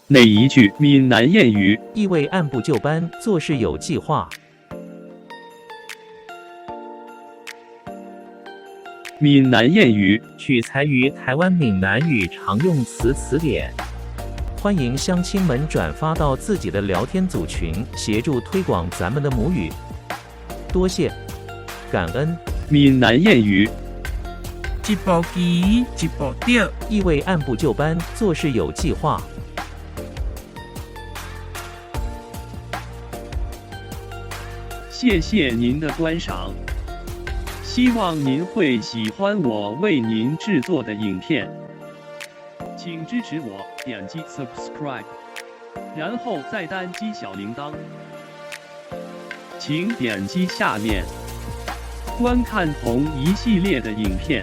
哪一句闽南谚语意味按部就班，做事有计划。闽南谚语取材于台湾闽南语常用词词典。欢迎乡亲们转发到自己的聊天组群，协助推广咱们的母语。多谢，感恩。闽南谚语一步棋，一步掉。意味按部就班，做事有计划。谢谢您的观赏，希望您会喜欢我为您制作的影片，请支持我，点击 subscribe， 然后再单击小铃铛，请点击下面观看同一系列的影片。